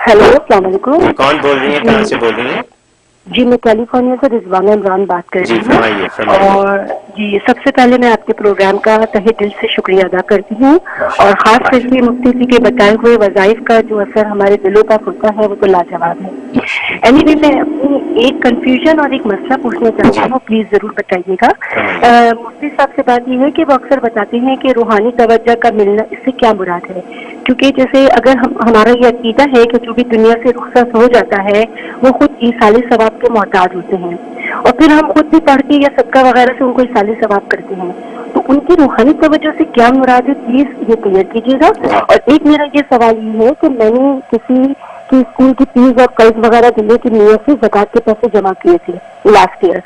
Hello, अस्सलाम वालेकुम। कौन बोल रही हैं, कहाँ से बोल रही हैं? जी, मैं कैलिफोर्निया से रिजवाना इमरान बात कर रही हूँ। फरमाइए। और जी, सबसे पहले मैं आपके प्रोग्राम का तहे दिल से शुक्रिया अदा करती हूँ, और खास करके मुफ्ती जी के बताए हुए वज़ाइफ का जो असर हमारे दिलों पर होता है वो तो लाजवाब है। एनीवे, मैं अपनी एक कंफ्यूजन और एक मसला पूछना चाहती हूँ, प्लीज जरूर बताइएगा। मुफ्ती साहब से बात यह है कि वो अक्सर बताते हैं कि रूहानी तवज्जो का मिलना, इससे क्या मुराद है? क्योंकि जैसे अगर हमारा ये अकीदा है कि जो भी दुनिया से रुखसत हो जाता है वो खुद ईसाले सवाब के मोहताज होते हैं, और फिर हम खुद भी पढ़ के या सदका वगैरह से उनको ईसाले सवाब करते हैं, तो उनकी रूहानी तवज्जो से क्या मुराद है, प्लीज ये क्लियर कीजिएगा। और एक मेरा ये सवाल ये है कि मैंने किसी की स्कूल की फीस और कर्ज वगैरह देने की नीयत से ज़कात के पैसे जमा किए थे लास्ट ईयर,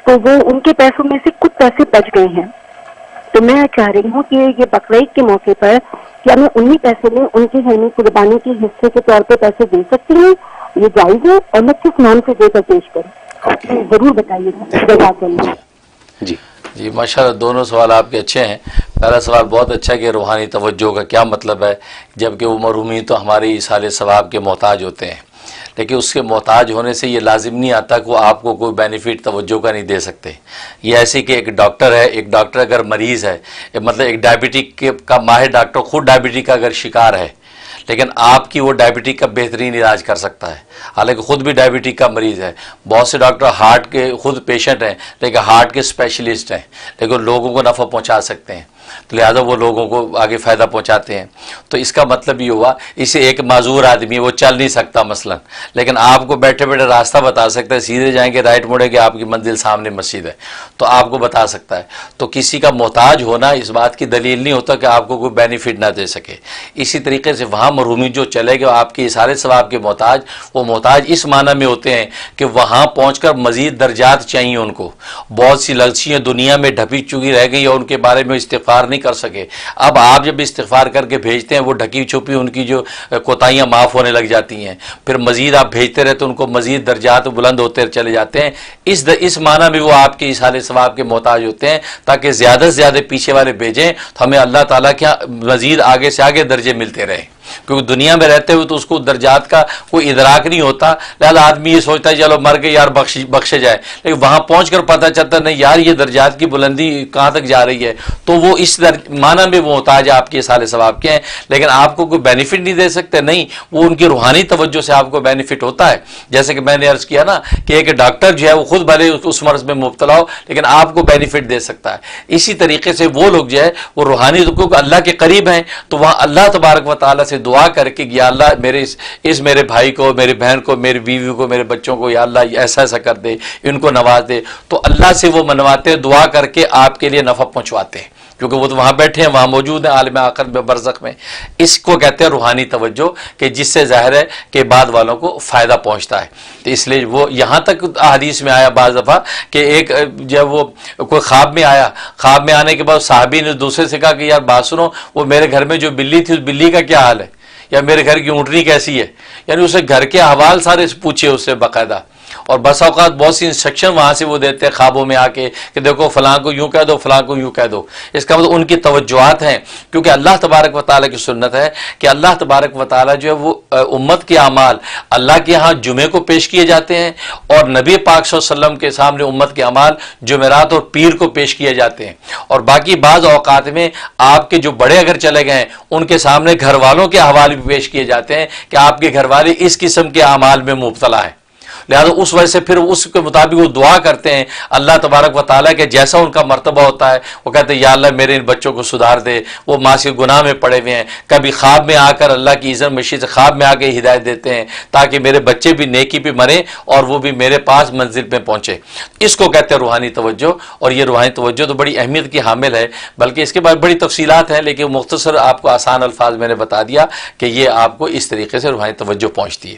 तो वो उनके पैसों में से कुछ पैसे बच गए हैं। तो मैं चाह रही हूँ कि ये बकरीद के मौके पर क्या मैं उन्हीं पैसे में उनके हरमी कुर्बानी के हिस्से के तौर पे पैसे दे सकती हूँ? ये जायज है? और मैं किस नाम से देकर पेश करूँ, जरूर बताइएगा। जी जी माशाल्लाह, दोनों सवाल आपके अच्छे हैं। पहला सवाल बहुत अच्छा है कि रूहानी तवज्जो का क्या मतलब है, जबकि वो मरहूमी तो हमारे इसाले सवाब के मोहताज होते हैं, लेकिन उसके मोहताज होने से ये लाजिम नहीं आता कि वो आपको कोई बेनिफिट तवज्जो का नहीं दे सकते। ये ऐसे कि एक डॉक्टर है, एक डॉक्टर अगर मरीज़ है, मतलब एक डायबिटिक का माहिर डॉक्टर खुद डायबिटिक का अगर शिकार है, लेकिन आपकी वो डायबिटिक का बेहतरीन इलाज कर सकता है, हालांकि खुद भी डायबिटिक का मरीज़ है। बहुत से डॉक्टर हार्ट के खुद पेशेंट हैं, लेकिन हार्ट के स्पेशलिस्ट हैं, लेकिन लोगों को नफ़ा पहुंचा सकते हैं, तो लिहाजा वो लोगों को आगे फ़ायदा पहुंचाते हैं। तो इसका मतलब ये हुआ, इसे एक माजूर आदमी है, वो चल नहीं सकता मसलन, लेकिन आपको बैठे बैठे रास्ता बता सकता है, सीधे जाएंगे राइट मुड़ेंगे आपकी मंजिल सामने मस्जिद है, तो आपको बता सकता है। तो किसी का मोहताज होना इस बात की दलील नहीं होता कि आपको कोई बेनिफिट ना दे सके। इसी तरीके से वहाँ मरहूमी जो चले गए आपके इसारे सवाब के मोहताज, वो मोहताज इस माना में होते हैं कि वहाँ पहुँचकर मज़ीद दर्जात चाहिए उनको। बहुत सी लक्ष्याँ दुनिया में ढपी चुकी रह गई और उनके बारे में इस्तिग़फ़ार नहीं कर सके। अब आप जब इस्तिग़फ़ार करके भेजते हैं, वो ढकी छुपी उनकी जो कोताहियाँ माफ़ होने लग जाती हैं, फिर मज़ीद आप भेजते रहते उनको मज़ीद दर्जात बुलंद होते चले जाते हैं। इस माना में वो आपके इसाले सवाब के मोहताज होते हैं, ताकि ज़्यादा से ज़्यादा पीछे वाले भेजें तो हमें अल्लाह ताला के मज़ीद आगे से आगे दर्जे मिलते रहें। क्योंकि दुनिया में रहते हुए तो उसको दर्जात का कोई इदराक नहीं होता, लिहाजा आदमी ये सोचता है चलो मर गए यार बख्शे जाए, लेकिन वहाँ पहुँचकर पता चलता नहीं यार ये दर्जात की बुलंदी कहाँ तक जा रही है। तो वो इस माना में वो मोहताज आपके साले सवाब के हैं, लेकिन आपको कोई बेनिफिट नहीं दे सकते, नहीं, वो उनकी रूहानी तवज्जो से आपको बेनिफिट होता है। जैसे कि मैंने अर्ज़ किया ना कि एक डॉक्टर जो है वो खुद भले उस मर्ज में मुब्तला हो, लेकिन आपको बेनिफिट दे सकता है। इसी तरीके से वो लोग जो है वो रूहानी को अल्लाह के करीब हैं, तो वहाँ अल्लाह तबारक व तआला से दुआ करके या अल्लाह मेरे इस मेरे भाई को, मेरी बहन को, मेरी बीवी को, मेरे बच्चों को या अल्लाह ऐसा ऐसा कर दे, इनको नवाज दे, तो अल्लाह से वो मनवाते हैं, दुआ करके आपके लिए नफ़ा पहुँचवाते हैं, क्योंकि वो तो वहाँ बैठे हैं, वहाँ मौजूद हैं आलिम आखिरत में बरज़ख में। इसको कहते हैं रूहानी तवज्जो, कि जिससे ज़ाहिर है कि बाद वालों को फ़ायदा पहुँचता है। तो इसलिए वो यहाँ तक हदीस में आया बाज़ दफ़ा कि एक जब वो कोई ख्वाब में आया, ख्वाब में आने के बाद साहबी ने दूसरे से कहा कि यार बात सुनो, वो मेरे घर में जो बिल्ली थी उस बिल्ली का क्या हाल है, या मेरे घर की ऊँटनी कैसी है, यानी उसे घर के अहवाल सारे पूछे उससे बाकायदा। और बस औक़ात बहुत सी इंस्ट्रक्शन वहाँ से वो देते हैं ख्वाबों में आके कि देखो फ़लाँ को यूँ कह दो, फ़लाँ को यूँ कह दो। इसका मतलब उनकी तवज्जुआत हैं, क्योंकि अल्लाह तबारक व तआला की सुन्नत है कि अल्लाह तबारक व तआला जो है वो उम्मत के अमाल अल्लाह के यहाँ जुमे को पेश किए जाते हैं, और नबी पाक सल्लल्लाहु अलैहि वसल्लम के सामने उम्मत के अमाल जुमेरात और पीर को पेश किए जाते हैं। और बाकी बाज़ औक़ात में आपके जो बड़े अगर चले गए हैं उनके सामने घर वालों के हवाले भी पेश किए जाते हैं कि आपके घर वाले इस किस्म के अमाल में मुब्तला है। लिहाजा उस वजह से फिर उसके मुताबिक वो दुआ करते हैं अल्लाह तबारक व तआला के जैसा उनका मर्तबा होता है, वो कहते हैं या अल्लाह मेरे इन बच्चों को सुधार दे, वो मासी गुनाह में पड़े हुए हैं। कभी ख्वाब में आकर अल्लाह की इज़्ज़त मशीद से ख्वाब में आके हिदायत देते हैं ताकि मेरे बच्चे भी नेकी पे मरें और वो भी मेरे पास मंजिल पे पहुँचे। इसको कहते हैं रूहानी तवज्जो, और ये रूहानी तवज्जो तो बड़ी अहमियत की हामिल है, बल्कि इसके बाद बड़ी तफसीलात हैं, लेकिन मुख्तसर आपको आसान अल्फाज मैंने बता दिया कि ये आपको इस तरीके से रूहानी तवज्जो पहुँचती है।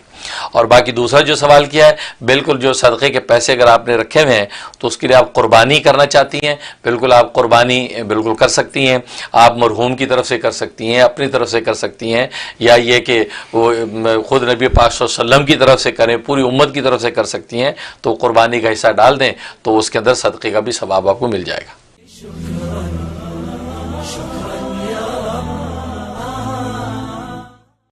और बाकी दूसरा जो सवाल किया है, बिल्कुल जो सदक़े के पैसे अगर आपने रखे हुए हैं तो उसके लिए आप कुर्बानी करना चाहती हैं, बिल्कुल आप कुर्बानी बिल्कुल कर सकती हैं। आप मरहूम की तरफ से कर सकती हैं, अपनी तरफ से कर सकती हैं, या ये कि वो खुद नबी पाक सल्लल्लाहु अलैहि वसल्लम की तरफ से करें, पूरी उम्मत की तरफ से कर सकती हैं। तो कुर्बानी का हिस्सा डाल दें तो उसके अंदर सदक़े का भी सवाब आपको मिल जाएगा।